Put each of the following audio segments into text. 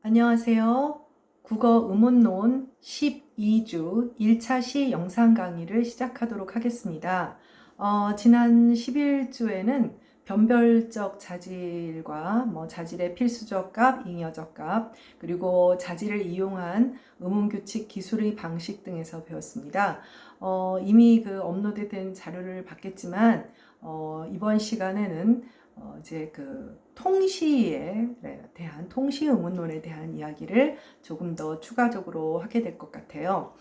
안녕하세요. 국어 의문론 12주 1차 시 영상 강의를 시작하도록 하겠습니다. 지난 11주에는 변별적 자질과 자질의 필수적 값, 잉여적 값, 그리고 자질을 이용한 의문규칙 기술의 방식 등에서 배웠습니다. 이미 그 업로드된 자료를 봤겠지만, 이번 시간에는 이제 그 통시에 대한 통시 의문론에 대한 이야기를 조금 더 추가적으로 하게 될 것 같아요.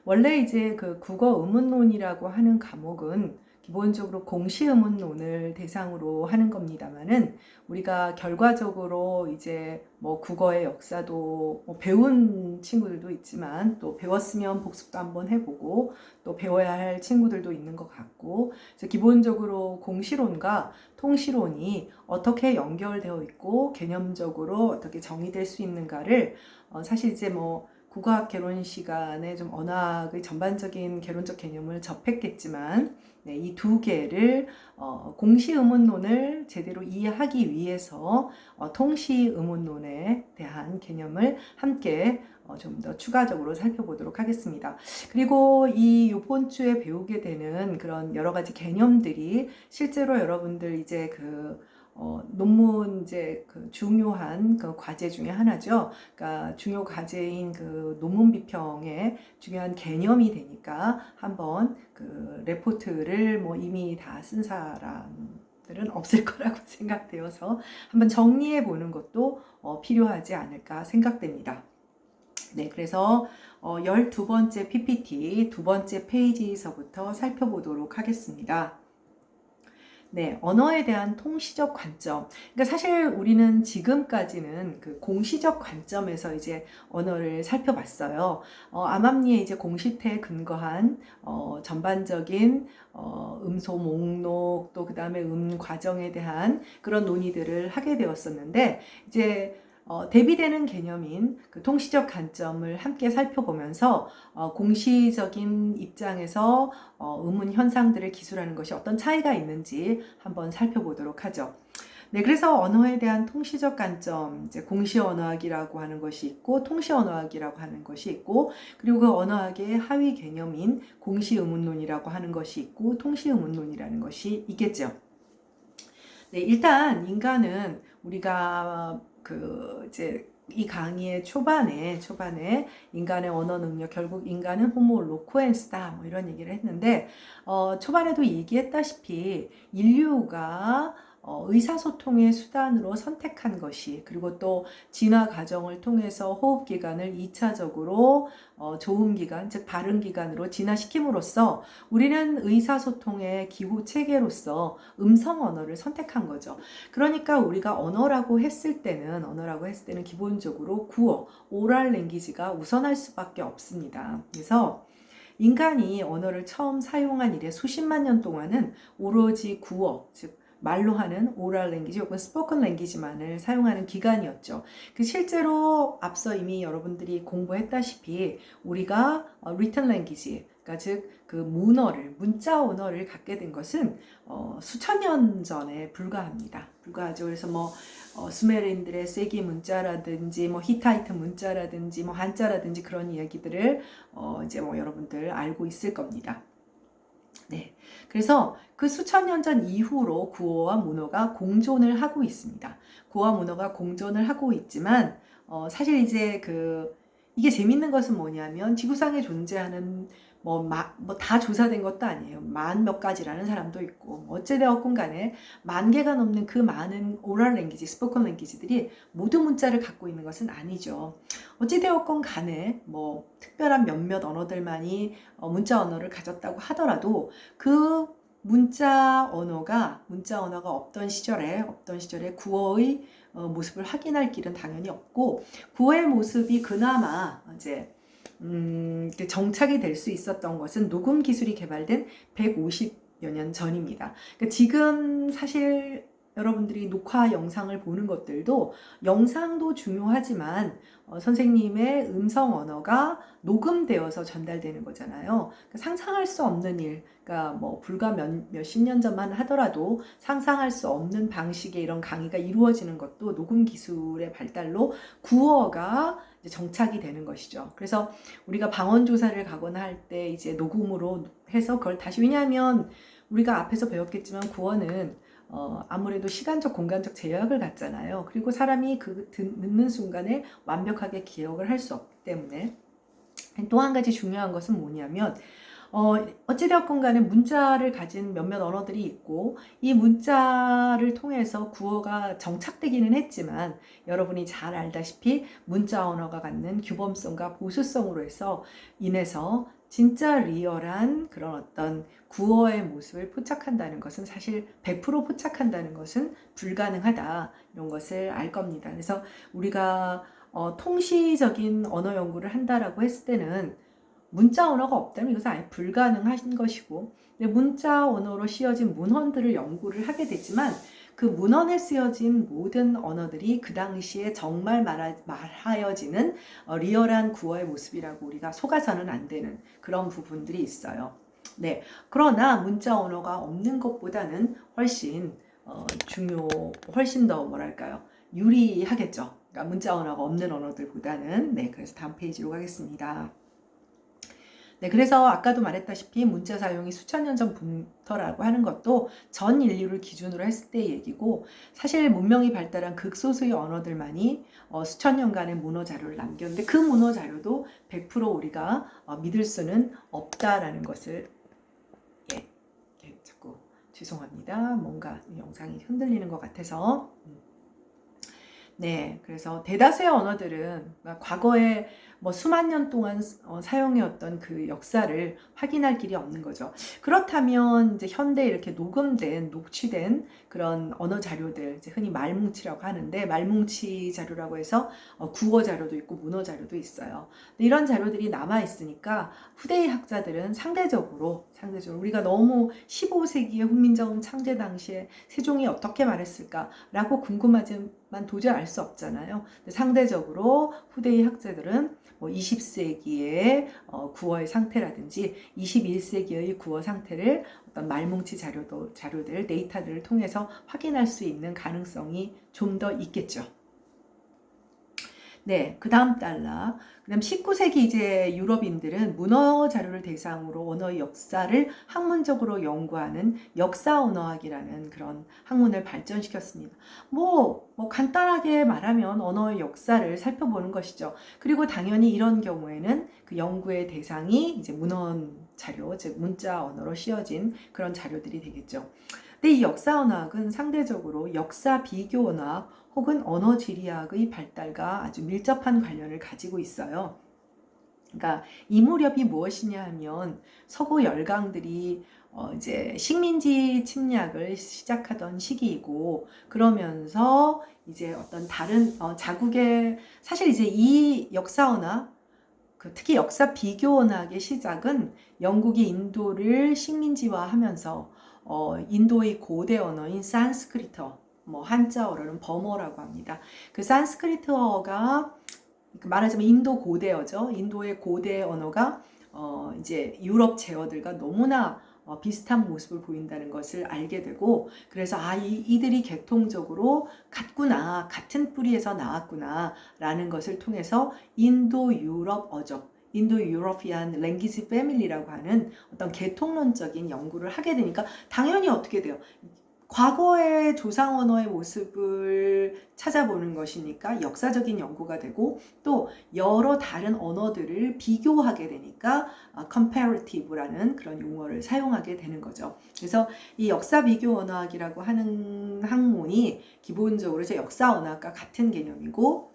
원래 이제 그 국어 의문론이라고 하는 과목은 기본적으로 공시 의문론을 대상으로 하는 겁니다만은 우리가 결과적으로 이제 뭐 국어의 역사도 배운 친구들도 있지만 또 배웠으면 복습도 한번 해보고 또 배워야 할 친구들도 있는 것 같고, 그래서 기본적으로 공시론과 통시론이 어떻게 연결되어 있고 개념적으로 어떻게 정의될 수 있는가를 사실 이제 뭐 국어학 개론 시간에 좀 언어학의 전반적인 개론적 개념을 접했겠지만, 이 두 개를 공시 의문론을 제대로 이해하기 위해서 통시 의문론에 대한 개념을 함께 좀 더 추가적으로 살펴보도록 하겠습니다. 그리고 이번 주에 배우게 되는 그런 여러 가지 개념들이 실제로 여러분들 이제 논문 이제 그 중요한 그 과제 중에 하나죠. 그러니까 중요 과제인 그 논문 비평의 중요한 개념이 되니까 한번 그 레포트를 뭐 이미 다 쓴 사람들은 없을 거라고 생각되어서 한번 정리해 보는 것도 필요하지 않을까 생각됩니다. 네, 그래서 12번째 PPT 두 번째 페이지에서부터 살펴보도록 하겠습니다. 네, 언어에 대한 통시적 관점. 그러니까 사실 우리는 지금까지는 그 공시적 관점에서 이제 언어를 살펴봤어요. 암암리의 이제 공시태에 근거한 전반적인 음소 목록, 또 그 다음에 과정에 대한 그런 논의들을 하게 되었었는데, 이제 대비되는 개념인 그 통시적 관점을 함께 살펴보면서 공시적인 입장에서 의문 현상들을 기술하는 것이 어떤 차이가 있는지 한번 살펴보도록 하죠. 네, 그래서 언어에 대한 통시적 관점, 이제 공시 언어학이라고 하는 것이 있고, 통시 언어학이라고 하는 것이 있고, 그리고 그 언어학의 하위 개념인 공시 의문론이라고 하는 것이 있고, 통시 의문론이라는 것이 있겠죠. 네, 일단 인간은 우리가 이제 이 강의의 초반에 인간의 언어 능력, 결국 인간은 호모 로쿠엔스다 뭐 이런 얘기를 했는데, 초반에도 얘기했다시피 인류가 의사소통의 수단으로 선택한 것이, 그리고 또 진화 과정을 통해서 호흡기관을 2차적으로 조음기관, 즉 발음기관으로 진화시킴으로써 우리는 의사소통의 기호 체계로서 음성 언어를 선택한 거죠. 그러니까 우리가 언어라고 했을 때는 기본적으로 구어, 오랄 랭귀지가 우선할 수밖에 없습니다. 그래서 인간이 언어를 처음 사용한 이래 수십만 년 동안은 오로지 구어, 즉 말로 하는 오랄 랭귀지 혹은 스포큰 랭귀지만을 사용하는 기간이었죠. 실제로 앞서 이미 여러분들이 공부했다시피 우리가 written language, 그러니까 즉 그 문자 언어를 갖게 된 것은 수천 년 전에 불과하죠. 그래서 수메르인들의 세기 문자라든지 히타이트 문자라든지 한자라든지 그런 이야기들을 이제 여러분들 알고 있을 겁니다. 네, 그래서 그 수천 년 전 이후로 구어와 문어가 공존을 하고 있습니다. 구어와 문어가 공존을 하고 있지만 사실 이제 이게 재밌는 것은 뭐냐면 지구상에 존재하는 다 조사된 것도 아니에요. 만 몇 가지라는 사람도 있고 어찌되었건 간에 만 개가 넘는 그 많은 오럴 랭귀지, 스포컨 랭귀지들이 모두 문자를 갖고 있는 것은 아니죠. 어찌되었건 간에 특별한 몇몇 언어들만이 문자 언어를 가졌다고 하더라도 그 문자 언어가 없던 시절에 구어의 모습을 확인할 길은 당연히 없고, 구어의 모습이 그나마 이제 정착이 될 수 있었던 것은 녹음 기술이 개발된 150여 년 전입니다. 그러니까 지금 사실 여러분들이 녹화 영상을 보는 것들도 영상도 중요하지만 선생님의 음성 언어가 녹음되어서 전달되는 거잖아요. 그러니까 상상할 수 없는 일, 그러니까 뭐 불과 몇십 년 전만 하더라도 상상할 수 없는 방식의 이런 강의가 이루어지는 것도 녹음 기술의 발달로 구어가 이제 정착이 되는 것이죠. 그래서 우리가 방언 조사를 가거나 할 때 이제 녹음으로 해서 그걸 다시, 왜냐하면 우리가 앞에서 배웠겠지만 구어는 아무래도 시간적 공간적 제약을 갖잖아요. 그리고 사람이 듣는 순간에 완벽하게 기억을 할 수 없기 때문에. 또 한 가지 중요한 것은 뭐냐면 어찌되었건 간에 문자를 가진 몇몇 언어들이 있고, 이 문자를 통해서 구어가 정착되기는 했지만 여러분이 잘 알다시피 문자 언어가 갖는 규범성과 보수성으로 인해서 진짜 리얼한 그런 어떤 구어의 모습을 포착한다는 것은, 사실 100% 포착한다는 것은 불가능하다, 이런 것을 알 겁니다. 그래서 우리가 통시적인 언어 연구를 한다라고 했을 때는 문자 언어가 없다면 이것은 아예 불가능한 것이고, 문자 언어로 씌어진 문헌들을 연구를 하게 되지만 그 문헌에 쓰여진 모든 언어들이 그 당시에 정말 말하여지는 리얼한 구어의 모습이라고 우리가 속아서는 안 되는 그런 부분들이 있어요. 네, 그러나 문자 언어가 없는 것보다는 훨씬 더 뭐랄까요, 유리하겠죠. 그러니까 문자 언어가 없는 언어들보다는. 네, 그래서 다음 페이지로 가겠습니다. 네, 그래서 아까도 말했다시피 문자 사용이 수천 년 전부터라고 하는 것도 전 인류를 기준으로 했을 때의 얘기고, 사실 문명이 발달한 극소수의 언어들만이 수천 년간의 문어 자료를 남겼는데, 그 문어 자료도 100% 우리가 믿을 수는 없다라는 것을, 예, 자꾸 죄송합니다. 뭔가 영상이 흔들리는 것 같아서. 네, 그래서 대다수의 언어들은 과거에 뭐 수만 년 동안 사용해왔던 그 역사를 확인할 길이 없는 거죠. 그렇다면 이제 현대 이렇게 녹취된 그런 언어 자료들, 이제 흔히 말뭉치라고 하는데, 말뭉치 자료라고 해서 구어 자료도 있고 문어 자료도 있어요. 이런 자료들이 남아 있으니까 후대의 학자들은 상대적으로 우리가 너무 15세기의 훈민정 창제 당시에 세종이 어떻게 말했을까라고 궁금하지만 도저히 알 수 없잖아요. 상대적으로 후대의 학자들은 뭐 20세기의 구어의 상태라든지 21세기의 구어 상태를 어떤 말뭉치 자료들, 데이터들을 통해서 확인할 수 있는 가능성이 좀 더 있겠죠. 네, 그 다음 달라. 그다음 19세기 이제 유럽인들은 문어 자료를 대상으로 언어의 역사를 학문적으로 연구하는 역사 언어학이라는 그런 학문을 발전시켰습니다. 뭐 간단하게 말하면 언어의 역사를 살펴보는 것이죠. 그리고 당연히 이런 경우에는 그 연구의 대상이 이제 문헌 자료, 즉 문자 언어로 씌어진 그런 자료들이 되겠죠. 근데 이 역사 언어학은 상대적으로 역사 비교 언어학 혹은 언어 지리학의 발달과 아주 밀접한 관련을 가지고 있어요. 그러니까 이 무렵이 무엇이냐 하면 서구 열강들이 이제 식민지 침략을 시작하던 시기이고, 그러면서 이제 어떤 다른 자국의, 사실 이제 이 역사 언어학, 특히 역사 비교 언어학의 시작은 영국이 인도를 식민지화하면서 인도의 고대 언어인 산스크리트어, 뭐 한자어로는 버머라고 합니다. 그 산스크리트어가 말하자면 인도 고대어죠. 인도의 고대 언어가 이제 유럽 제어들과 너무나 비슷한 모습을 보인다는 것을 알게 되고, 그래서 이들이 계통적으로 같구나, 같은 뿌리에서 나왔구나 라는 것을 통해서 인도 유럽 어적, 인도 유러피안 랭귀지 패밀리라고 하는 어떤 계통론적인 연구를 하게 되니까 당연히 어떻게 돼요? 과거의 조상 언어의 모습을 찾아보는 것이니까 역사적인 연구가 되고, 또 여러 다른 언어들을 비교하게 되니까 comparative라는 그런 용어를 사용하게 되는 거죠. 그래서 이 역사 비교 언어학이라고 하는 학문이 기본적으로 이제 역사 언어학과 같은 개념이고,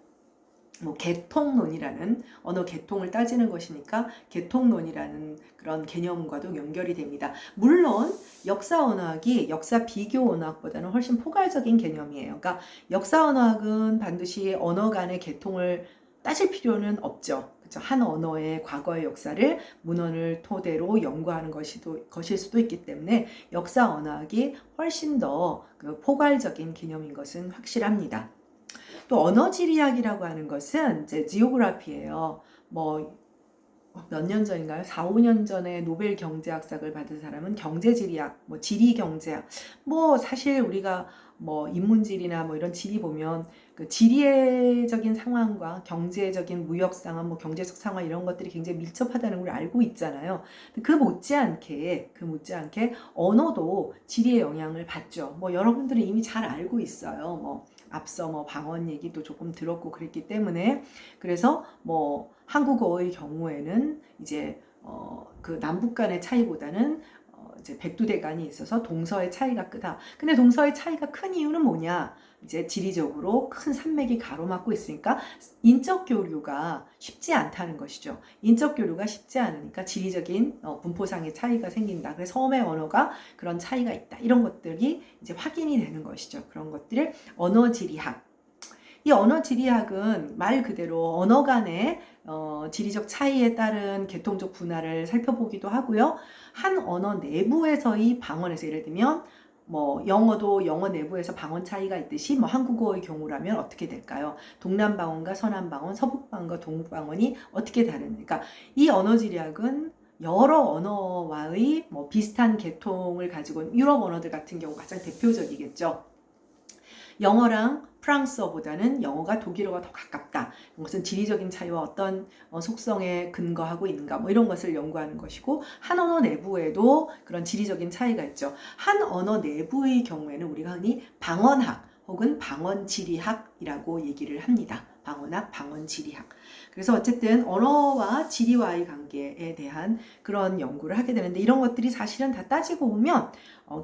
뭐 계통론이라는 언어 계통을 따지는 것이니까 계통론이라는 그런 개념과도 연결이 됩니다. 물론 역사 언어학이 역사 비교 언어학보다는 훨씬 포괄적인 개념이에요. 그러니까 역사 언어학은 반드시 언어 간의 계통을 따질 필요는 없죠. 그렇죠? 한 언어의 과거의 역사를 문헌을 토대로 연구하는 것일 수도 있기 때문에 역사 언어학이 훨씬 더 그 포괄적인 개념인 것은 확실합니다. 또 언어지리학이라고 하는 것은 이제 지오그라피예요. 뭐 몇 년 전인가요? 4, 5년 전에 노벨 경제학상을 받은 사람은 경제지리학, 뭐 지리경제학, 뭐 사실 우리가 뭐 인문지리나 뭐 이런 지리 보면 그 지리적인 상황과 경제적인 무역 상황, 뭐 경제적 상황 이런 것들이 굉장히 밀접하다는 걸 알고 있잖아요. 그 못지않게 언어도 지리의 영향을 받죠. 뭐 여러분들은 이미 잘 알고 있어요. 뭐 앞서 뭐 방언 얘기도 조금 들었고 그랬기 때문에 그래서 뭐 한국어의 경우에는 이제 그 남북 간의 차이보다는 이제 백두대간이 있어서 동서의 차이가 크다. 근데 동서의 차이가 큰 이유는 뭐냐? 이제 지리적으로 큰 산맥이 가로막고 있으니까 인적 교류가 쉽지 않다는 것이죠. 인적 교류가 쉽지 않으니까 지리적인 분포상의 차이가 생긴다. 그래서 섬의 언어가 그런 차이가 있다. 이런 것들이 이제 확인이 되는 것이죠. 그런 것들을 언어지리학. 이 언어지리학은 말 그대로 언어 간의 지리적 차이에 따른 계통적 분화를 살펴보기도 하고요. 한 언어 내부에서의 방언에서 예를 들면 뭐 영어도 영어 내부에서 방언 차이가 있듯이 뭐 한국어의 경우라면 어떻게 될까요? 동남방언과 서남방언, 서북방언과 동북방언이 어떻게 다릅니까? 이 언어지리학은 여러 언어와의 뭐 비슷한 계통을 가지고 있는 유럽 언어들 같은 경우 가장 대표적이겠죠. 영어랑 프랑스어보다는 영어가 독일어가 더 가깝다. 이것은 지리적인 차이와 어떤 속성에 근거하고 있는가 뭐 이런 것을 연구하는 것이고 한 언어 내부에도 그런 지리적인 차이가 있죠. 한 언어 내부의 경우에는 우리가 흔히 방언학 혹은 방언지리학이라고 얘기를 합니다. 방언학, 방언지리학. 그래서 어쨌든 언어와 지리와의 관계에 대한 그런 연구를 하게 되는데 이런 것들이 사실은 다 따지고 보면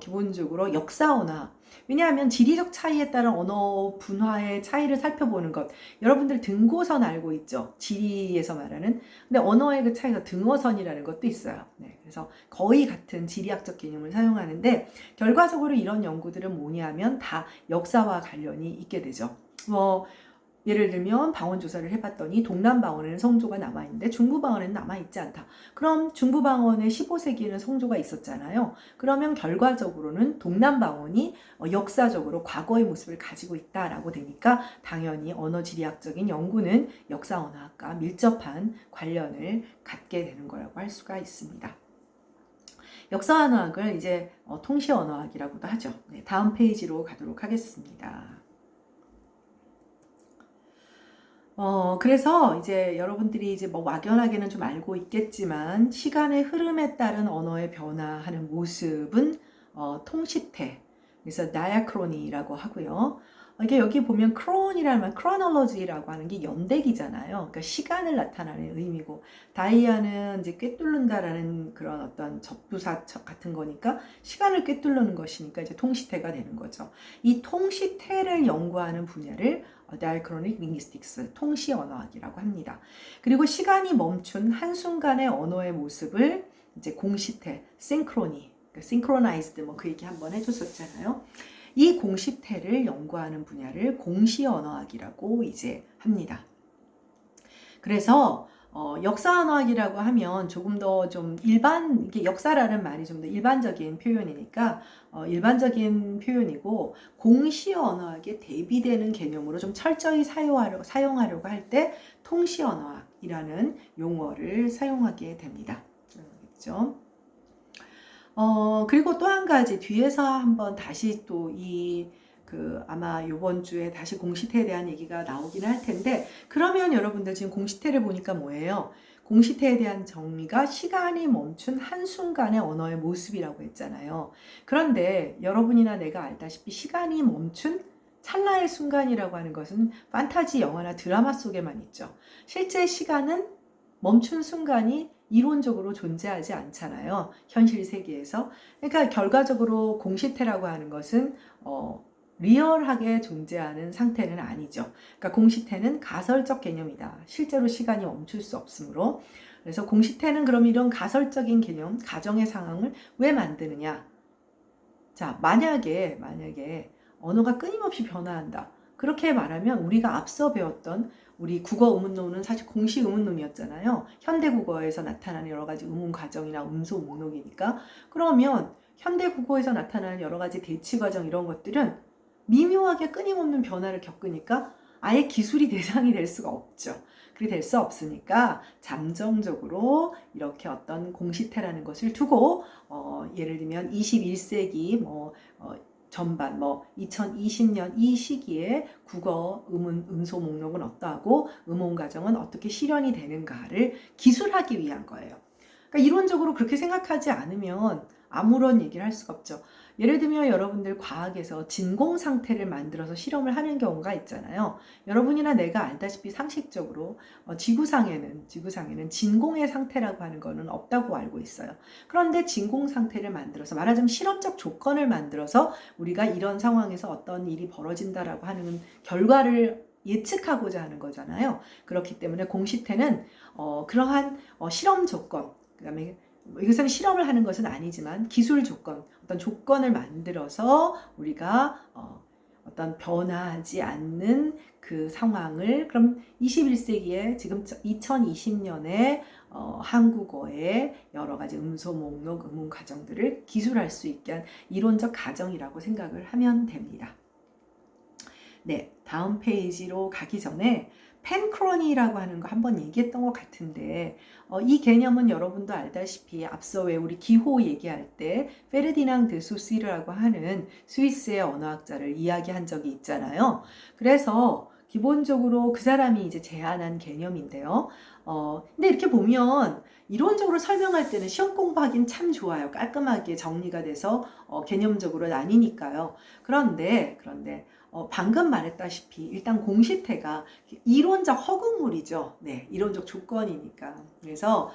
기본적으로 역사 언어학 왜냐하면 지리적 차이에 따른 언어 분화의 차이를 살펴보는 것 여러분들 등고선 알고 있죠? 지리에서 말하는 근데 언어의 그 차이가 등어선이라는 것도 있어요. 네, 그래서 거의 같은 지리학적 개념을 사용하는데 결과적으로 이런 연구들은 뭐냐면 다 역사와 관련이 있게 되죠. 예를 들면 방언 조사를 해봤더니 동남방언에는 성조가 남아있는데 중부방언에는 남아있지 않다. 그럼 중부방언에 15세기에는 성조가 있었잖아요. 그러면 결과적으로는 동남방언이 역사적으로 과거의 모습을 가지고 있다라고 되니까 당연히 언어지리학적인 연구는 역사 언어학과 밀접한 관련을 갖게 되는 거라고 할 수가 있습니다. 역사 언어학을 이제 통시 언어학이라고도 하죠. 네, 다음 페이지로 가도록 하겠습니다. 그래서 이제 여러분들이 이제 뭐 막연하게는 좀 알고 있겠지만 시간의 흐름에 따른 언어의 변화하는 모습은 통시태, 그래서 다이아크로니라고 하고요. 이게 여기 보면 크론이라는 말, 크로놀로지라고 하는 게 연대기잖아요. 그러니까 시간을 나타내는 의미고 다이아는 이제 꿰뚫는다라는 그런 어떤 접두사 같은 거니까 시간을 꿰뚫는 것이니까 이제 통시태가 되는 거죠. 이 통시태를 연구하는 분야를 Diachronic Linguistics, 통시 언어학이라고 합니다. 그리고 시간이 멈춘 한순간의 언어의 모습을 이제 공시태, synchronized 뭐 그 얘기 한번 해줬었잖아요. 이 공시태를 연구하는 분야를 공시 언어학이라고 이제 합니다. 그래서 역사 언어학이라고 하면 조금 더 좀 이게 역사라는 말이 좀 더 일반적인 표현이니까 일반적인 표현이고 공시 언어학에 대비되는 개념으로 좀 철저히 사용하려고 할 때 통시 언어학이라는 용어를 사용하게 됩니다. 그렇죠? 그리고 또 한 가지 뒤에서 한번 다시 또 아마 요번 주에 다시 공시태에 대한 얘기가 나오긴 할 텐데 그러면 여러분들 지금 공시태를 보니까 뭐예요? 공시태에 대한 정의가 시간이 멈춘 한순간의 언어의 모습이라고 했잖아요. 그런데 여러분이나 내가 알다시피 시간이 멈춘 찰나의 순간이라고 하는 것은 판타지 영화나 드라마 속에만 있죠. 실제 시간은 멈춘 순간이 이론적으로 존재하지 않잖아요. 현실 세계에서. 그러니까 결과적으로 공시태라고 하는 것은 리얼하게 존재하는 상태는 아니죠. 그러니까 공시태는 가설적 개념이다. 실제로 시간이 멈출 수 없으므로. 그래서 공시태는 그럼 이런 가설적인 개념, 가정의 상황을 왜 만드느냐? 자, 만약에 언어가 끊임없이 변화한다. 그렇게 말하면 우리가 앞서 배웠던 우리 국어 의문론은 사실 공식 의문론이었잖아요. 현대국어에서 나타나는 여러 가지 의문 과정이나 음소 목록이니까. 그러면 현대국어에서 나타나는 여러 가지 대치 과정 이런 것들은 미묘하게 끊임없는 변화를 겪으니까 아예 기술이 대상이 될 수가 없죠. 그렇게 될 수 없으니까 잠정적으로 이렇게 어떤 공시태라는 것을 두고 예를 들면 21세기 전반 2020년 이 시기에 국어 음소 목록은 어떠하고 음원 과정은 어떻게 실현이 되는가를 기술하기 위한 거예요. 그러니까 이론적으로 그렇게 생각하지 않으면 아무런 얘기를 할 수가 없죠. 예를 들면 여러분들 과학에서 진공 상태를 만들어서 실험을 하는 경우가 있잖아요. 여러분이나 내가 알다시피 상식적으로 지구상에는 진공의 상태라고 하는 거는 없다고 알고 있어요. 그런데 진공 상태를 만들어서 말하자면 실험적 조건을 만들어서 우리가 이런 상황에서 어떤 일이 벌어진다라고 하는 결과를 예측하고자 하는 거잖아요. 그렇기 때문에 공시태는 그러한 실험 조건, 그다음에 이것은 실험을 하는 것은 아니지만 기술 조건, 어떤 조건을 만들어서 우리가 어떤 변화하지 않는 그 상황을 그럼 21세기에 지금 2020년에 한국어의 여러 가지 음소 목록, 음운 과정들을 기술할 수 있게 한 이론적 가정이라고 생각을 하면 됩니다. 네, 다음 페이지로 가기 전에 펜크로니라고 하는 거 한번 얘기했던 것 같은데 이 개념은 여러분도 알다시피 앞서 왜 우리 기호 얘기할 때 페르디낭 드 소시르라고 하는 스위스의 언어학자를 이야기한 적이 있잖아요. 그래서 기본적으로 그 사람이 이제 제안한 개념인데요. 근데 이렇게 보면 이론적으로 설명할 때는 시험 공부하기는 참 좋아요. 깔끔하게 정리가 돼서 개념적으로 나뉘니까요. 그런데 방금 말했다시피 일단 공시태가 이론적 허구물이죠. 네, 이론적 조건이니까. 그래서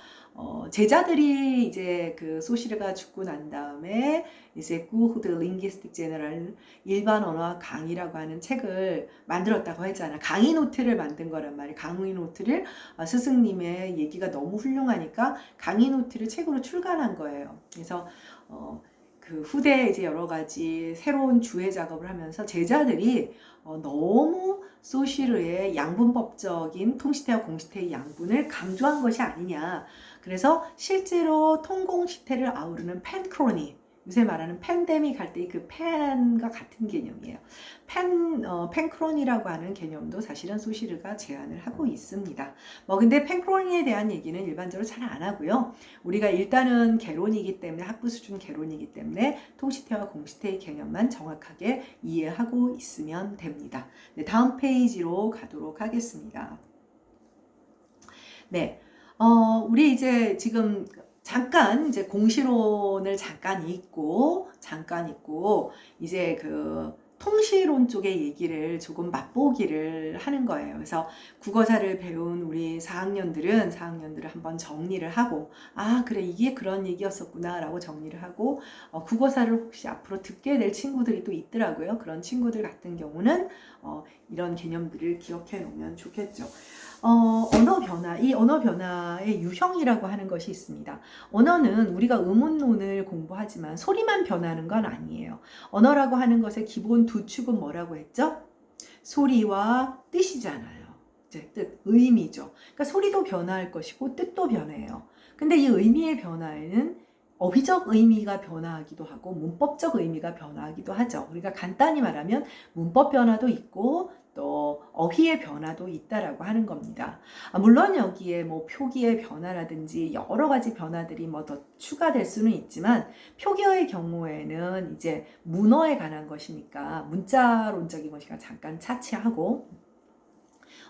제자들이 이제 그 소시르가 죽고 난 다음에 이제 구후드 링기스틱 제너럴 일반 언어학 강의라고 하는 책을 만들었다고 했잖아. 강의 노트를 만든 거란 말이에요. 강의 노트를 스승님의 얘기가 너무 훌륭하니까 강의 노트를 책으로 출간한 거예요. 그래서 그 후대에 이제 여러 가지 새로운 주해 작업을 하면서 제자들이 너무 소시르의 양분법적인 통시태와 공시태의 양분을 강조한 것이 아니냐. 그래서 실제로 통공시태를 아우르는 펜크로니, 요새 말하는 팬데믹 할 때 그 팬과 같은 개념이에요. 펜크론이라고 하는 개념도 사실은 소시르가 제안을 하고 있습니다. 근데 펜크론에 대한 얘기는 일반적으로 잘 안 하고요. 우리가 일단은 개론이기 때문에 학부 수준 개론이기 때문에 통시태와 공시태의 개념만 정확하게 이해하고 있으면 됩니다. 네, 다음 페이지로 가도록 하겠습니다. 네, 우리 이제 지금 잠깐 이제 공시론을 잠깐 읽고 이제 그 통시론 쪽의 얘기를 조금 맛보기를 하는 거예요. 그래서 국어사를 배운 우리 4학년들은 한번 정리를 하고 그래 이게 그런 얘기였었구나 라고 정리를 하고 국어사를 혹시 앞으로 듣게 될 친구들이 또 있더라고요. 그런 친구들 같은 경우는 이런 개념들을 기억해 놓으면 좋겠죠. 언어 변화, 이 언어 변화의 유형이라고 하는 것이 있습니다. 언어는 우리가 의문론을 공부하지만 소리만 변하는 건 아니에요. 언어라고 하는 것의 기본 두 축은 뭐라고 했죠? 소리와 뜻이잖아요. 이제 뜻, 의미죠. 그러니까 소리도 변화할 것이고 뜻도 변해요. 근데 이 의미의 변화에는 어휘적 의미가 변화하기도 하고 문법적 의미가 변화하기도 하죠. 우리가 간단히 말하면 문법 변화도 있고 또 어휘의 변화도 있다라고 하는 겁니다. 물론 여기에 표기의 변화라든지 여러 가지 변화들이 더 추가될 수는 있지만 표기어의 경우에는 이제 문어에 관한 것이니까 문자론적인 것이니까 잠깐 차치하고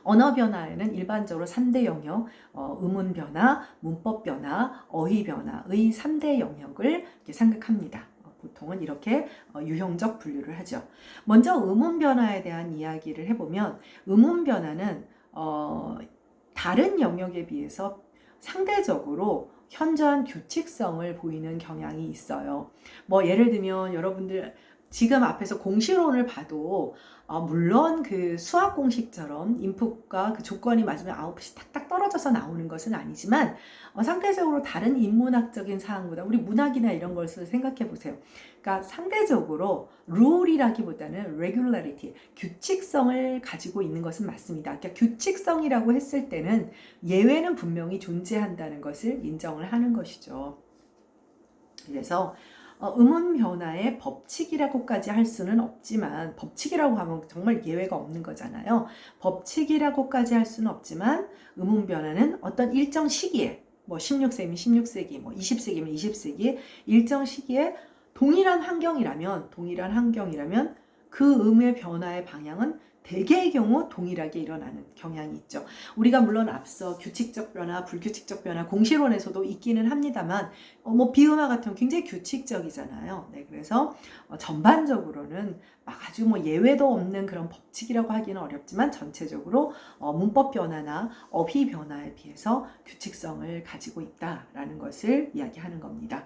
언어 변화에는 일반적으로 3대 영역, 음운 변화, 문법 변화, 어휘 변화의 3대 영역을 이렇게 생각합니다. 보통은 이렇게 유형적 분류를 하죠. 먼저 음운 변화에 대한 이야기를 해보면 음운 변화는 다른 영역에 비해서 상대적으로 현저한 규칙성을 보이는 경향이 있어요. 예를 들면 여러분들 지금 앞에서 공시론을 봐도 물론 그 수학 공식처럼 인풋과 그 조건이 맞으면 아웃풋이 탁탁 떨어져서 나오는 것은 아니지만 상대적으로 다른 인문학적인 사항보다 우리 문학이나 이런 것을 생각해 보세요. 그러니까 상대적으로 룰이라기보다는 regularity, 규칙성을 가지고 있는 것은 맞습니다. 그러니까 규칙성이라고 했을 때는 예외는 분명히 존재한다는 것을 인정을 하는 것이죠. 그래서 음운 변화의 법칙이라고까지 할 수는 없지만, 법칙이라고 하면 정말 예외가 없는 거잖아요. 법칙이라고까지 할 수는 없지만 음운 변화는 어떤 일정 시기에, 뭐 16세기면 16세기, 뭐 20세기면 20세기 일정 시기에 동일한 환경이라면 그 음의 변화의 방향은 대개의 경우 동일하게 일어나는 경향이 있죠. 우리가 물론 앞서 규칙적 변화, 불규칙적 변화, 공시론에서도 있기는 합니다만 뭐 비음화 같은 경우 굉장히 규칙적이잖아요. 네, 그래서 전반적으로는 아주 뭐 예외도 없는 그런 법칙이라고 하기는 어렵지만 전체적으로 문법 변화나 어휘 변화에 비해서 규칙성을 가지고 있다라는 것을 이야기하는 겁니다.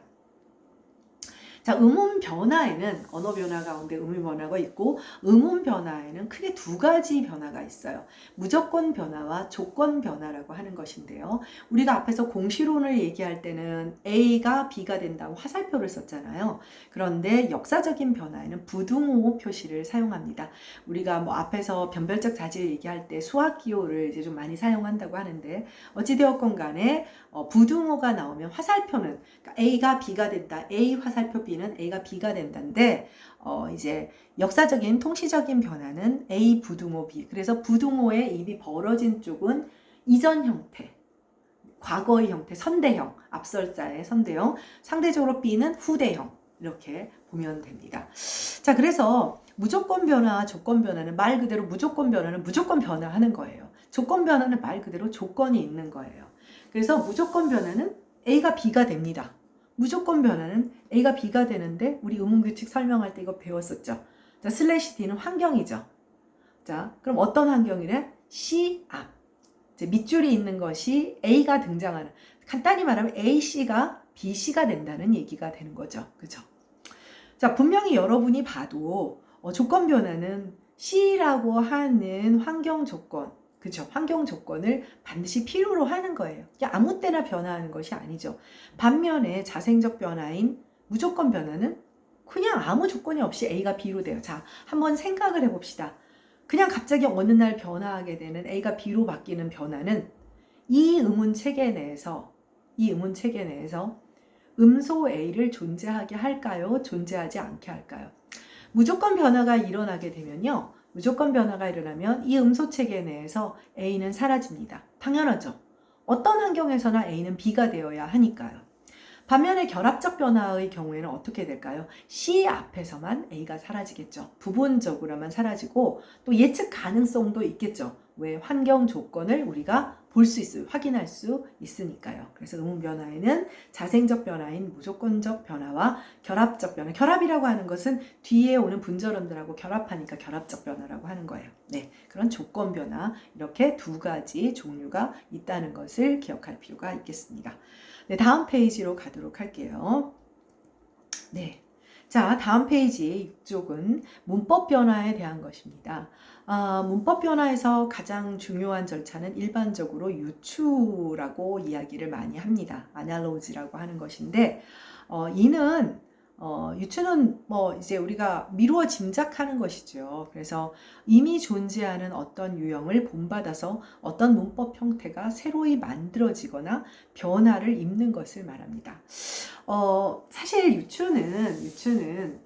자, 음운 변화에는 언어 변화 가운데 음운 변화가 있고, 음운 변화에는 크게 두 가지 변화가 있어요. 무조건 변화와 조건 변화라고 하는 것인데요. 우리가 앞에서 공시론을 얘기할 때는 A가 B가 된다고 화살표를 썼잖아요. 그런데 역사적인 변화에는 부등호 표시를 사용합니다. 우리가 뭐 앞에서 변별적 자질 얘기할 때 수학 기호를 이제 좀 많이 사용한다고 하는데, 어찌되었건 간에 부등호가 나오면 화살표는, 그러니까 A가 B가 된다, A 화살표 B는 A가 B가 된다인데, 이제 역사적인 통시적인 변화는 A 부등호 B. 그래서 부등호의 입이 벌어진 쪽은 이전 형태, 과거의 형태, 선대형, 앞설자의 선대형, 상대적으로 B는 후대형, 이렇게 보면 됩니다. 자, 그래서 무조건 변화, 조건 변화는 말 그대로 무조건 변화는 무조건 변화하는 거예요. 조건 변화는 말 그대로 조건이 있는 거예요. 그래서 무조건 변화는 A가 B가 됩니다. 무조건 변화는 A가 B가 되는데, 우리 의문규칙 설명할 때 이거 배웠었죠. 자, 슬래시 D는 환경이죠. 자, 그럼 어떤 환경이래? C 앞. 밑줄이 있는 것이 A가 등장하는, 간단히 말하면 AC가 BC가 된다는 얘기가 되는 거죠. 그죠? 자, 분명히 여러분이 봐도 조건 변화는 C라고 하는 환경 조건, 그죠? 환경 조건을 반드시 필요로 하는 거예요. 아무 때나 변화하는 것이 아니죠. 반면에 자생적 변화인 무조건 변화는 그냥 아무 조건이 없이 A가 B로 돼요. 자, 한번 생각을 해봅시다. 그냥 갑자기 어느 날 변화하게 되는 A가 B로 바뀌는 변화는 이 음운 체계 내에서 음소 A를 존재하게 할까요? 존재하지 않게 할까요? 무조건 변화가 일어나게 되면요. 무조건 변화가 일어나면 이 음소 체계 내에서 A는 사라집니다. 당연하죠. 어떤 환경에서나 A는 B가 되어야 하니까요. 반면에 결합적 변화의 경우에는 어떻게 될까요? C 앞에서만 A가 사라지겠죠. 부분적으로만 사라지고 또 예측 가능성도 있겠죠. 왜? 환경 조건을 우리가 볼 수 있어요. 확인할 수 있으니까요. 그래서 음운 변화에는 자생적 변화인 무조건적 변화와 결합적 변화. 결합이라고 하는 것은 뒤에 오는 분절음들하고 결합하니까 결합적 변화라고 하는 거예요. 네, 그런 조건 변화, 이렇게 두 가지 종류가 있다는 것을 기억할 필요가 있겠습니다. 네, 다음 페이지로 가도록 할게요. 네. 자, 다음 페이지 6쪽은 문법 변화에 대한 것입니다. 문법 변화에서 가장 중요한 절차는 일반적으로 유추라고 이야기를 많이 합니다. 아날로지라고 하는 것인데, 이는 유추는 뭐 이제 우리가 미루어 짐작하는 것이죠. 그래서 이미 존재하는 어떤 유형을 본받아서 어떤 문법 형태가 새로이 만들어지거나 변화를 입는 것을 말합니다. 사실 유추는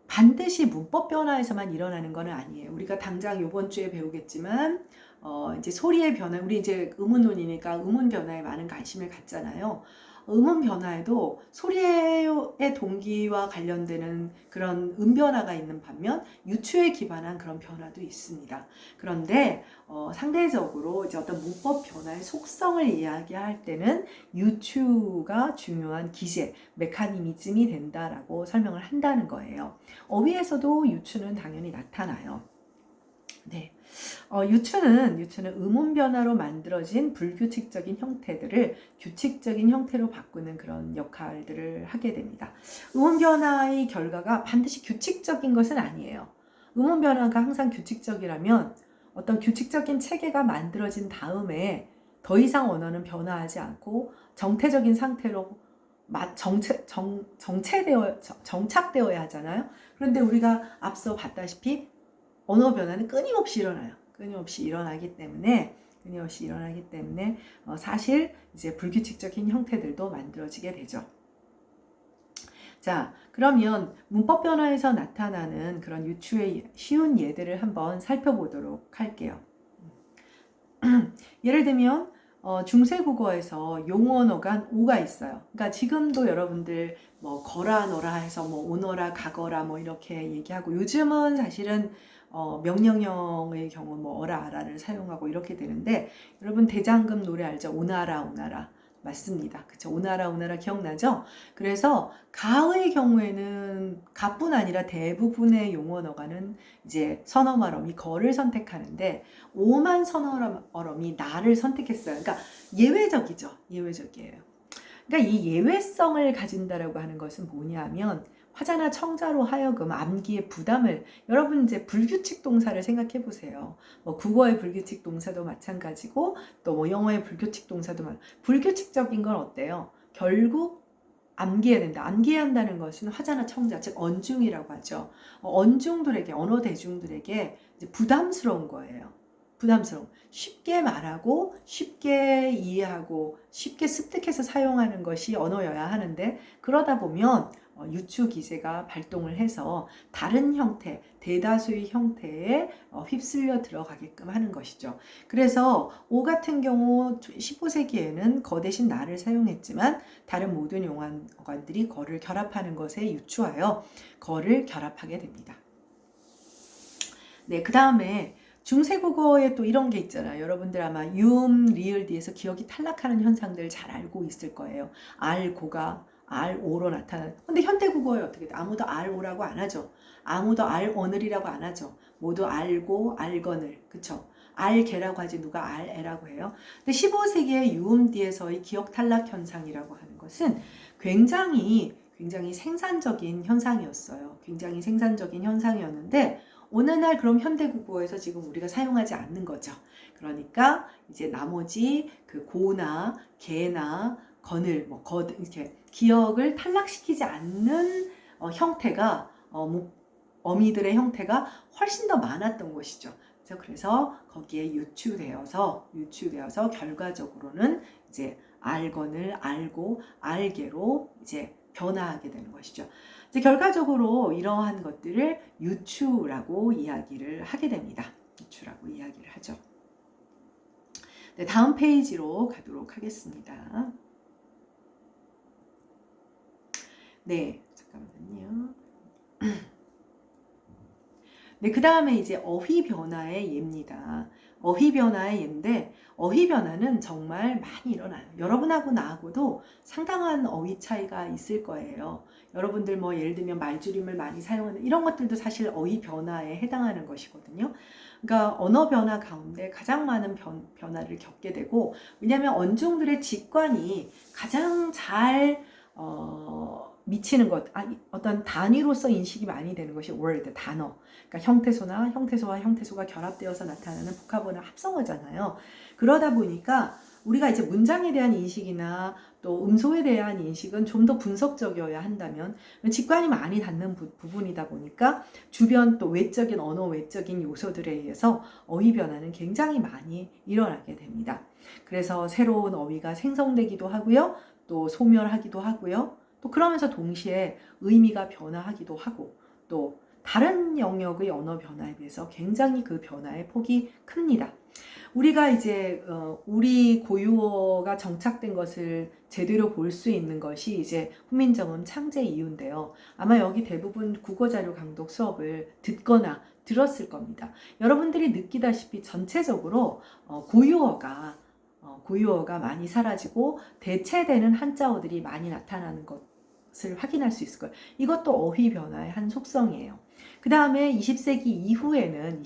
반드시 문법 변화에서만 일어나는 건 아니에요. 우리가 당장 이번 주에 배우겠지만 이제 소리의 변화, 우리 이제 음운론이니까 음운 변화에 많은 관심을 갖잖아요. 음운 변화에도 소리의 동기와 관련되는 그런 변화가 있는 반면 유추에 기반한 그런 변화도 있습니다. 그런데 상대적으로 이제 어떤 문법 변화의 속성을 이야기할 때는 유추가 중요한 기제, 메커니즘이 된다라고 설명을 한다는 거예요. 어휘에서도 유추는 당연히 나타나요. 네. 유추는 음운 변화로 만들어진 불규칙적인 형태들을 규칙적인 형태로 바꾸는 그런 역할들을 하게 됩니다. 음운 변화의 결과가 반드시 규칙적인 것은 아니에요. 음운 변화가 항상 규칙적이라면 어떤 규칙적인 체계가 만들어진 다음에 더 이상 언어는 변화하지 않고 정태적인 상태로 정착되어야 하잖아요. 그런데 우리가 앞서 봤다시피 언어 변화는 끊임없이 일어나요. 끊임없이 일어나기 때문에 사실 이제 불규칙적인 형태들도 만들어지게 되죠. 자, 그러면 문법 변화에서 나타나는 그런 유추의 쉬운 예들을 한번 살펴보도록 할게요. 예를 들면 중세국어에서 용언어가 오가 있어요. 그러니까 지금도 여러분들 뭐 거라 너라 해서 뭐 오너라 가거라 뭐 이렇게 얘기하고, 요즘은 사실은 명령형의 경우 뭐 어라 아라를 사용하고 이렇게 되는데, 여러분 대장금 노래 알죠? 오나라 오나라 맞습니다. 그쵸? 오나라 오나라 기억나죠? 그래서 가의 경우에는 가뿐 아니라 대부분의 용언어가는 이제 선어말어미 거를 선택하는데, 오만 선어어럼이 나를 선택했어요. 그러니까 예외적이죠. 예외적이에요. 그러니까 이 예외성을 가진다라고 하는 것은 뭐냐면, 화자나 청자로 하여금 암기의 부담을, 여러분 이제 불규칙 동사를 생각해 보세요. 뭐 국어의 불규칙 동사도 마찬가지고 또 뭐 영어의 불규칙 동사도 불규칙적인 건 어때요? 결국 암기해야 된다. 암기해야 한다는 것은 화자나 청자, 즉 언중이라고 하죠. 언중들에게, 언어 대중들에게 이제 부담스러운 거예요. 부담스러움. 쉽게 말하고 쉽게 이해하고 쉽게 습득해서 사용하는 것이 언어여야 하는데, 그러다 보면 유추 기제가 발동을 해서 다른 형태, 대다수의 형태에 휩쓸려 들어가게끔 하는 것이죠. 그래서 오 같은 경우 15세기에는 거 대신 나를 사용했지만 다른 모든 용어들이 거를 결합하는 것에 유추하여 거를 결합하게 됩니다. 네, 그 다음에 중세국어에 또 이런 게 있잖아요. 여러분들 아마 리을 뒤에서 기억이 탈락하는 현상들 잘 알고 있을 거예요. 알고가 알오로 나타나는. 근데 현대국어에 어떻게 돼? 아무도 알오라고 안 하죠. 아무도 알오늘이라고 안 하죠. 모두 알고 알거늘. 그쵸? 알개라고 하지 누가 알애라고 해요. 근데 15세기의 뒤에서의 기억 탈락 현상이라고 하는 것은 굉장히 생산적인 현상이었어요. 굉장히 생산적인 현상이었는데, 어느 날 그럼 현대국어에서 지금 우리가 사용하지 않는 거죠. 그러니까 이제 나머지 그 고나 개나 거늘 이렇게 기억을 탈락시키지 않는 형태가 어미들의 형태가 훨씬 더 많았던 것이죠. 그래서 거기에 유추되어서 결과적으로는 이제 알건을 알고 알게로 이제 변화하게 되는 것이죠. 이제 결과적으로 이러한 것들을 유추라고 이야기를 하게 됩니다. 유추라고 이야기를 하죠. 네, 다음 페이지로 가도록 하겠습니다. 네, 잠깐만요. 네, 그 다음에 이제 어휘 변화의 예입니다. 어휘 변화의 예인데, 어휘 변화는 정말 많이 일어나요. 여러분하고 나하고도 상당한 어휘 차이가 있을 거예요. 여러분들 뭐 예를 들면 말줄임을 많이 사용하는 이런 것들도 사실 어휘 변화에 해당하는 것이거든요. 그러니까 언어 변화 가운데 가장 많은 변화를 겪게 되고, 왜냐하면 언중들의 직관이 가장 잘 미치는 것, 어떤 단위로서 인식이 많이 되는 것이 word, 단어. 그러니까 형태소와 형태소가 결합되어서 나타나는 복합어나 합성어잖아요. 그러다 보니까 우리가 이제 문장에 대한 인식이나 또 음소에 대한 인식은 좀 더 분석적이어야 한다면, 직관이 많이 닿는 부분이다 보니까 주변 또 언어 외적인 요소들에 의해서 어휘 변화는 굉장히 많이 일어나게 됩니다. 그래서 새로운 어휘가 생성되기도 하고요. 또 소멸하기도 하고요. 또 그러면서 동시에 의미가 변화하기도 하고, 또 다른 영역의 언어 변화에 비해서 굉장히 그 변화의 폭이 큽니다. 우리가 이제 우리 고유어가 정착된 것을 제대로 볼 수 있는 것이 이제 훈민정음 창제 이후인데요. 아마 여기 대부분 국어자료 강독 수업을 듣거나 들었을 겁니다. 여러분들이 느끼다시피 전체적으로 고유어가 많이 사라지고 대체되는 한자어들이 많이 나타나는 것을 확인할 수 있을 거예요. 이것도 어휘 변화의 한 속성이에요. 그 다음에 20세기 이후에는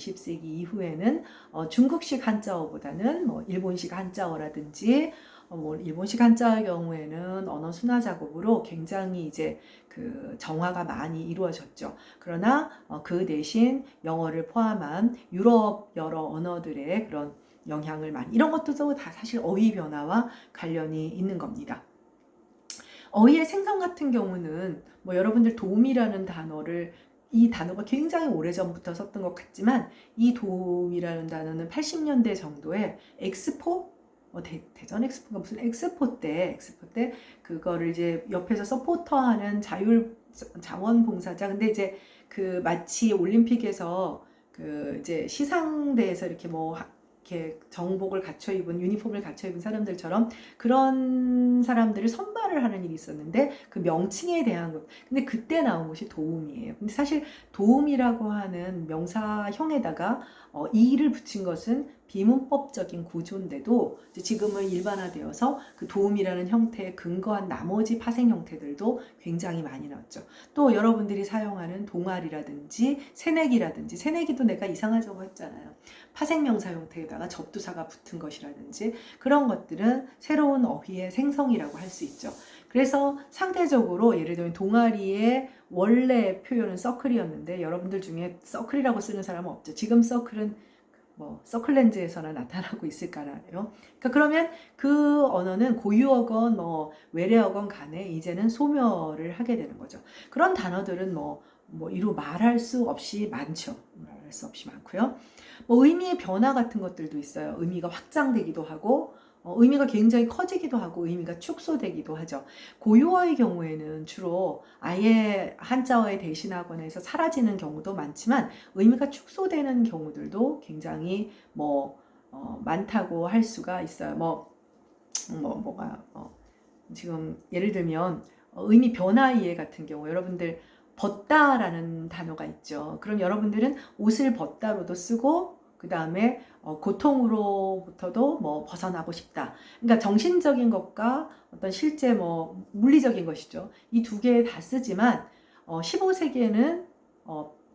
중국식 한자어보다는 뭐 일본식 한자어라든지 뭐 일본식 한자의 경우에는 언어 순화 작업으로 굉장히 이제 그 정화가 많이 이루어졌죠. 그러나 그 대신 영어를 포함한 유럽 여러 언어들의 그런 영향을 많이, 이런 것도 다 사실 어휘 변화와 관련이 있는 겁니다. 어휘의 생성 같은 경우는 뭐 여러분들 도움이라는 단어를, 이 단어가 굉장히 오래전부터 썼던 것 같지만 이 도움이라는 단어는 80년대 정도에 엑스포, 대전 엑스포가 무슨 엑스포 때 그거를 이제 옆에서 서포터하는 자원봉사자, 근데 이제 그 마치 올림픽에서 그 이제 시상대에서 이렇게 뭐 이렇게 정복을 갖춰 입은, 유니폼을 갖춰 입은 사람들처럼 그런 사람들을 선발을 하는 일이 있었는데 그 명칭에 대한 것, 근데 그때 나온 것이 도움이에요. 근데 사실 도움이라고 하는 명사형에다가 이를 붙인 것은 비문법적인 구조인데도 지금은 일반화되어서 그 도움이라는 형태에 근거한 나머지 파생 형태들도 굉장히 많이 나왔죠. 또 여러분들이 사용하는 동아리라든지 새내기도 내가 이상하다고 했잖아요. 파생명사 형태에다가 접두사가 붙은 것이라든지 그런 것들은 새로운 어휘의 생성이라고 할 수 있죠. 그래서 상대적으로 예를 들면 동아리의 원래 표현은 서클이었는데 여러분들 중에 서클이라고 쓰는 사람은 없죠. 지금 서클은 뭐 서클렌즈에서나 나타나고 있을까요? 그러니까 그러면 그 언어는 고유어건 뭐 외래어건 간에 이제는 소멸을 하게 되는 거죠. 그런 단어들은 뭐 이루 말할 수 없이 많죠. 말할 수 없이 많고요. 뭐 의미의 변화 같은 것들도 있어요. 의미가 확장되기도 하고 의미가 굉장히 커지기도 하고 의미가 축소되기도 하죠. 고유어의 경우에는 주로 아예 한자어에 대신하거나 해서 사라지는 경우도 많지만 의미가 축소되는 경우들도 굉장히 많다고 할 수가 있어요. 지금 예를 들면 의미 변화 이해 같은 경우, 여러분들 벗다라는 단어가 있죠. 그럼 여러분들은 옷을 벗다로도 쓰고 그 다음에 고통으로부터도 벗어나고 싶다. 그러니까 정신적인 것과 어떤 실제 물리적인 것이죠. 이 두 개 다 쓰지만 15세기에는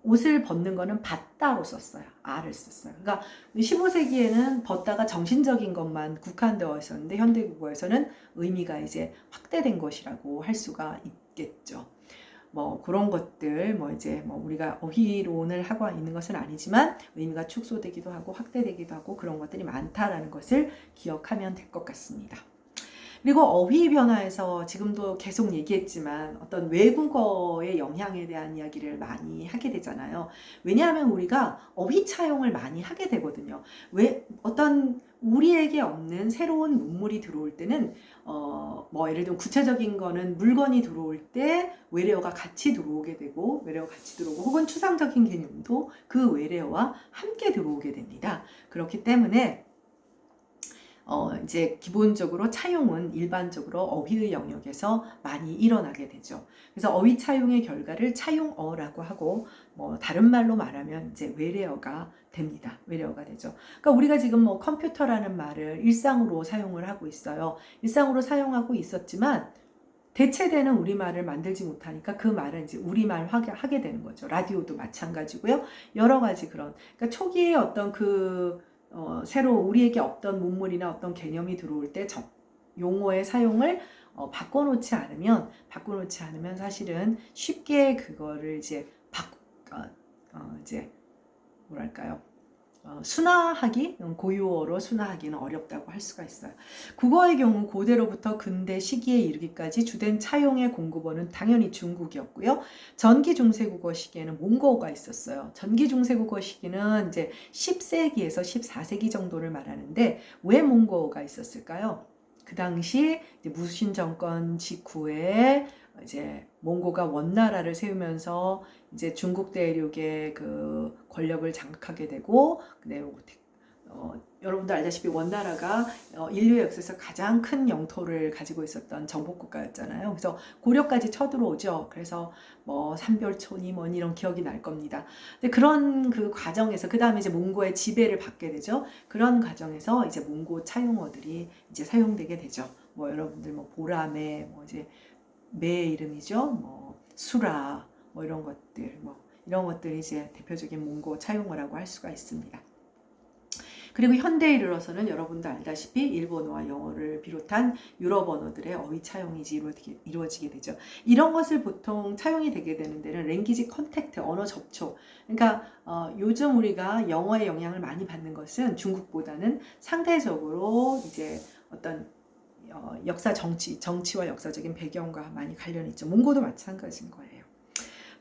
옷을 벗는 거는 받다로 썼어요. 아를 썼어요. 그러니까 15세기에는 벗다가 정신적인 것만 국한되어 있었는데 현대국어에서는 의미가 이제 확대된 것이라고 할 수가 있겠죠. 그런 것들 우리가 어휘론을 하고 있는 것은 아니지만 의미가 축소되기도 하고 확대되기도 하고 그런 것들이 많다라는 것을 기억하면 될 것 같습니다. 그리고 어휘 변화에서 지금도 계속 얘기했지만 어떤 외국어의 영향에 대한 이야기를 많이 하게 되잖아요. 왜냐하면 우리가 어휘 차용을 많이 하게 되거든요. 왜 어떤 우리에게 없는 새로운 문물이 들어올 때는 예를 들면 구체적인 거는 물건이 들어올 때 외래어가 같이 들어오게 되고 혹은 추상적인 개념도 그 외래어와 함께 들어오게 됩니다. 그렇기 때문에 이제 기본적으로 차용은 일반적으로 어휘의 영역에서 많이 일어나게 되죠. 그래서 어휘 차용의 결과를 차용어라고 하고 다른 말로 말하면 이제 외래어가 됩니다. 외래어가 되죠. 그러니까 우리가 지금 컴퓨터라는 말을 일상으로 사용을 하고 있어요. 일상으로 사용하고 있었지만 대체되는 우리말을 만들지 못하니까 그 말은 이제 우리말 하게 되는 거죠. 라디오도 마찬가지고요. 여러 가지 그러니까 초기에 어떤 새로 우리에게 없던 문물이나 어떤 개념이 들어올 때 용어의 사용을 바꿔놓지 않으면 사실은 쉽게 그거를 이제 순화하기, 고유어로 순화하기는 어렵다고 할 수가 있어요. 국어의 경우 고대로부터 근대 시기에 이르기까지 주된 차용의 공급어는 당연히 중국이었고요. 전기 중세국어 시기에는 몽고어가 있었어요. 전기 중세국어 시기는 이제 10세기에서 14세기 정도를 말하는데 왜 몽고어가 있었을까요? 그 당시 이제 무신 정권 직후에 이제 몽고가 원나라를 세우면서 이제 중국 대륙의 그 권력을 장악하게 되고, 여러분도 알다시피 원나라가 인류의 역사에서 가장 큰 영토를 가지고 있었던 정복국가였잖아요. 그래서 고려까지 쳐들어오죠. 그래서 삼별초니 이런 기억이 날 겁니다. 근데 그런 그 과정에서 그 다음에 이제 몽고의 지배를 받게 되죠. 그런 과정에서 이제 몽고 차용어들이 이제 사용되게 되죠. 여러분들 보라매 이제 매 이름이죠. 수라 이런 것들 이런 것들이 이제 대표적인 몽고 차용어라고 할 수가 있습니다. 그리고 현대에 이르러서는 여러분도 알다시피 일본어와 영어를 비롯한 유럽 언어들의 어휘 차용이 이루어지게 되죠. 이런 것을 보통 차용이 되게 되는 데는 랭귀지 컨택트, 언어 접촉. 그러니까 요즘 우리가 영어의 영향을 많이 받는 것은 중국보다는 상대적으로 이제 어떤 역사 정치와 역사적인 배경과 많이 관련이 있죠. 몽고도 마찬가지인 거예요.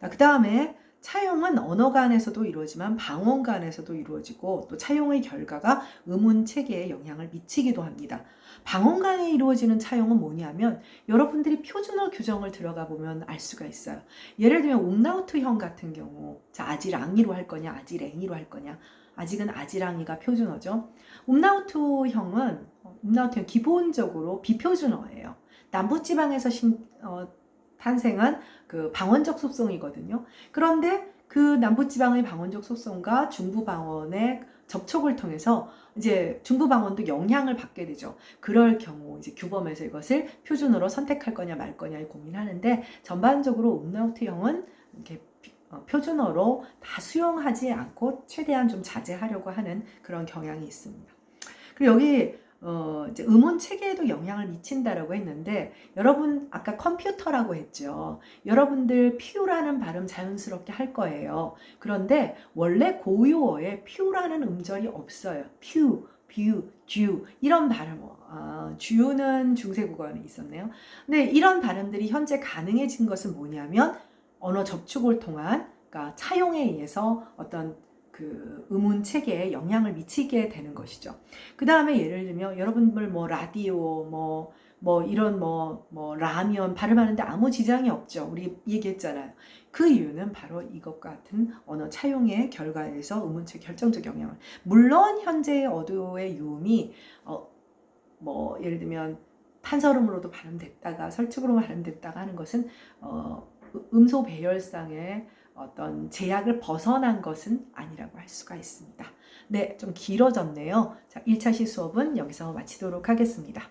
그 다음에 차용은 언어 간에서도 이루어지만 방언 간에서도 이루어지고 또 차용의 결과가 음운 체계에 영향을 미치기도 합니다. 방언 간에 이루어지는 차용은 뭐냐면 여러분들이 표준어 규정을 들어가 보면 알 수가 있어요. 예를 들면 옴나우트형 같은 경우 자, 아지랑이로 할 거냐 아지랭이로 할 거냐. 아직은 아지랑이가 표준어죠. 옴나우트형은 기본적으로 비표준어예요. 남부지방에서 탄생한 그 방언적 속성이거든요. 그런데 그 남부지방의 방언적 속성과 중부방언의 접촉을 통해서 이제 중부방언도 영향을 받게 되죠. 그럴 경우 이제 규범에서 이것을 표준어로 선택할 거냐 말 거냐를 고민하는데 전반적으로 음라우트형은 이렇게 표준어로 다 수용하지 않고 최대한 좀 자제하려고 하는 그런 경향이 있습니다. 그리고 여기 이제 음운 체계에도 영향을 미친다라고 했는데 여러분 아까 컴퓨터라고 했죠. 여러분들 퓨라는 발음 자연스럽게 할 거예요. 그런데 원래 고유어에 퓨라는 음절이 없어요. 퓨, 뷰, 주 이런 발음. 주는 중세국어에 있었네요. 근데 이런 발음들이 현재 가능해진 것은 뭐냐면 언어 접촉을 통한 그러니까 차용에 의해서 어떤 그 음운 체계에 영향을 미치게 되는 것이죠. 그 다음에 예를 들면 여러분들 뭐 라디오 이런 라면 발음하는데 아무 지장이 없죠. 우리 얘기했잖아요. 그 이유는 바로 이것과 같은 언어 차용의 결과에서 음운 체계 결정적 영향을. 물론 현재의 어도의 유음이 예를 들면 판서음으로도 발음됐다가 설축으로 발음됐다가 하는 것은 음소 배열상의 어떤 제약을 벗어난 것은 아니라고 할 수가 있습니다. 네, 좀 길어졌네요. 자, 1차 시 수업은 여기서 마치도록 하겠습니다.